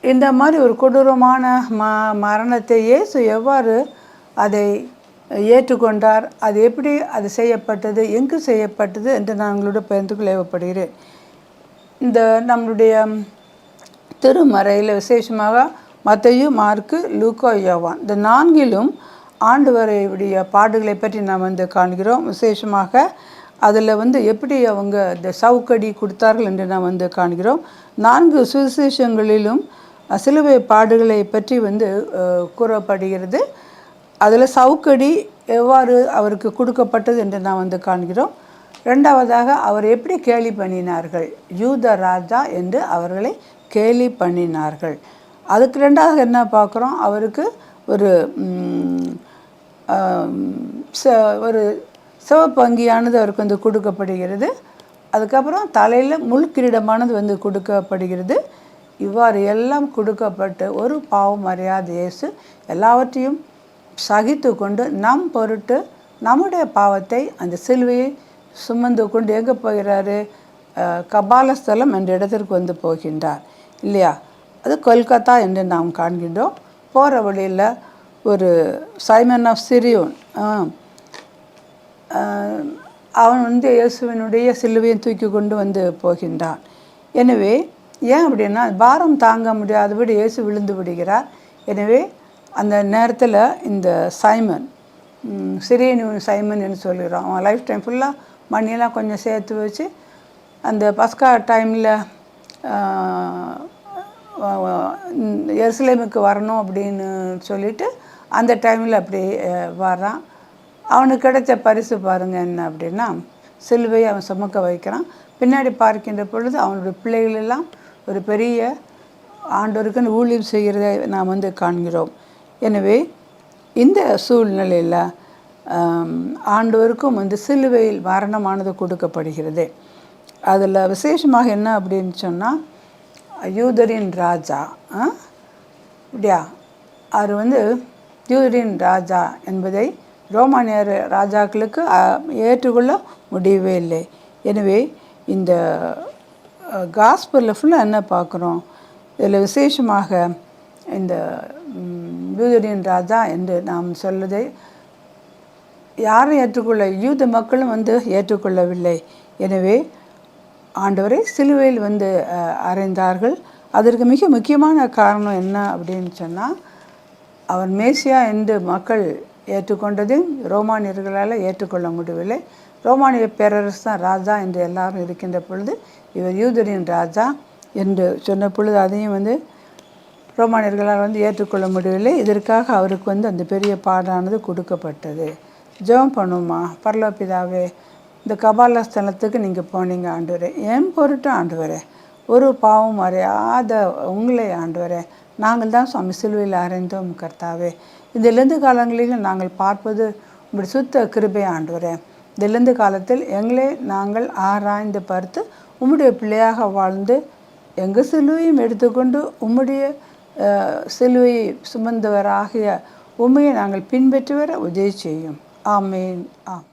இந்த மாதிரி ஒரு கொடூரமான மரணத்தை இயேசு எவ்வாறு அதை ஏற்றுக்கொண்டார், அது எப்படி அது செய்யப்பட்டது, எங்கு செய்யப்பட்டது என்று நான் உங்களோட பகிர்ந்து கொள்ள ஏவப்படுகிறேன். இந்த நம்மளுடைய திருமறையில் விசேஷமாக மத்தேயு, மார்க்கு, லூக்கா, யோவான் இந்த 4லும் ஆண்டவருடைய பாடுகளை பற்றி நாம் காண்கிறோம். விசேஷமாக அதில் எப்படி அவங்க இந்த சவுக்கடி கொடுத்தார்கள் என்று நாம் காண்கிறோம். 4 சுவிசேஷங்களிலும் சிலுவை பாடுகளை பற்றி கூறப்படுகிறது. அதில் சவுக்கடி எவ்வாறு அவருக்கு கொடுக்கப்பட்டது என்று நாம் காண்கிறோம். ரெண்டாவதாக அவர் எப்படி கேலி பண்ணினார்கள், யூத ராஜா என்று அவர்களை கேலி பண்ணினார்கள். அதுக்கு ரெண்டாவது என்ன பார்க்குறோம், அவருக்கு ஒரு ஒரு சிவப்பு அங்கியானது அவருக்கு கொடுக்கப்படுகிறது. அதுக்கப்புறம் தலையில் முள்கிரீடமானது கொடுக்கப்படுகிறது. இவ்வாறு எல்லாம் கொடுக்கப்பட்டு ஒரு பாவம் அறியாத இயேசு எல்லாவற்றையும் சகித்து கொண்டு நம் பொருட்டு நம்முடைய பாவத்தை அந்த சிலுவையை சுமந்து கொண்டு எங்கே போகிறாரு, கபாலஸ்தலம் என்ற இடத்திற்கு போகின்றார் இல்லையா. அது கொல்கத்தா என்று நாம் காண்கின்றோம். போகிற வழியில் ஒரு சைமன் ஆஃப் சிரியோன் அவன் இயேசுவினுடைய சிலுவையை தூக்கி கொண்டு போகின்றான். எனவே ஏன் அப்படின்னா பாரம் தாங்க முடியாதபடி இயேசு விழுந்து விடுகிறார். எனவே அந்த நேரத்தில் இந்த சைமன், சிரியன் சைமன் என்று சொல்கிறோம், அவன் லைஃப் டைம் ஃபுல்லாக மணியெல்லாம் கொஞ்சம் சேர்த்து வச்சு அந்த பஸ்கா டைமில் எருசலேமுக்கு வரணும் அப்படின்னு சொல்லிட்டு அந்த டைமில் அப்படி வரான். அவனுக்கு கிடைச்ச பரிசு பாருங்கள் என்ன அப்படின்னா, சிலுவையை அவன் சுமக்க வைக்கிறான். பின்னாடி பார்க்கின்ற பொழுது அவனுடைய பிள்ளைகளெல்லாம் ஒரு பெரிய ஆண்டவருக்குன்னு ஊழியம் செய்கிறதை நாம் காண்கிறோம். எனவே இந்த சூழ்நிலையில் ஆண்டவருக்கும் சிலுவையில் மரணமானது கொடுக்கப்படுகிறது. அதில் விசேஷமாக என்ன அப்படின்னு சொன்னால், யூதரின் ராஜா இப்படியா அவர் யூதரின் ராஜா என்பதை ரோமானியர் ராஜாக்களுக்கு ஏற்றுக்கொள்ள முடியவே இல்லை. எனவே இந்த காஸ்பலில் ஃபுல்லாக என்ன பார்க்குறோம், இதில் விசேஷமாக இந்த யூதரின் ராஜா என்று நாம் சொல்வதை யாரும் ஏற்றுக்கொள்ள, யூத மக்களும் ஏற்றுக்கொள்ளவில்லை. எனவே ஆண்டவரை சிலுவையில் அறைந்தார்கள். அதற்கு மிக முக்கியமான காரணம் என்ன அப்படின்னு சொன்னால், அவர் மேசியா என்று மக்கள் ஏற்றுக்கொண்டதையும் ரோமானியர்களால் ஏற்றுக்கொள்ள முடியவில்லை. ரோமானிய பேரரசு தான் ராஜா என்று எல்லாரும் இருக்கின்ற பொழுது இவர் யூதரின் ராஜா என்று சொன்ன பொழுது அதையும் ரோமானியர்களால் ஏற்றுக்கொள்ள முடியவில்லை. இதற்காக அவருக்கு அந்த பெரிய பாடானது கொடுக்கப்பட்டது. ஜெபம் பண்ணுமா, பரலோபிதாவே, இந்த கபாலஸ்தலத்துக்கு நீங்கள் போனீங்க ஆண்டவரே, என் பொருட்டு ஆண்டவரே, ஒரு பாவம் அறியாத உங்களை ஆண்டவரே நாங்கள் தான் சுவாமி சிலுவையில் அறைந்தோம் கர்த்தாவே. இதிலிருந்து காலங்களில் நாங்கள் பார்ப்பது உங்களுடைய சுத்த கிருபை ஆண்டவரே. இதிலிருந்து காலத்தில் எங்களை நாங்கள் ஆராய்ந்து பார்த்து உம்முடைய பிள்ளையாக வாழ்ந்து எங்கள் சிலுவையும் எடுத்துக்கொண்டு உம்முடைய சிலுவையை சுமந்தவராகிய உம்மையை நாங்கள் பின்பற்றி வர உதவி செய்யும். ஆமேன். ஆம்.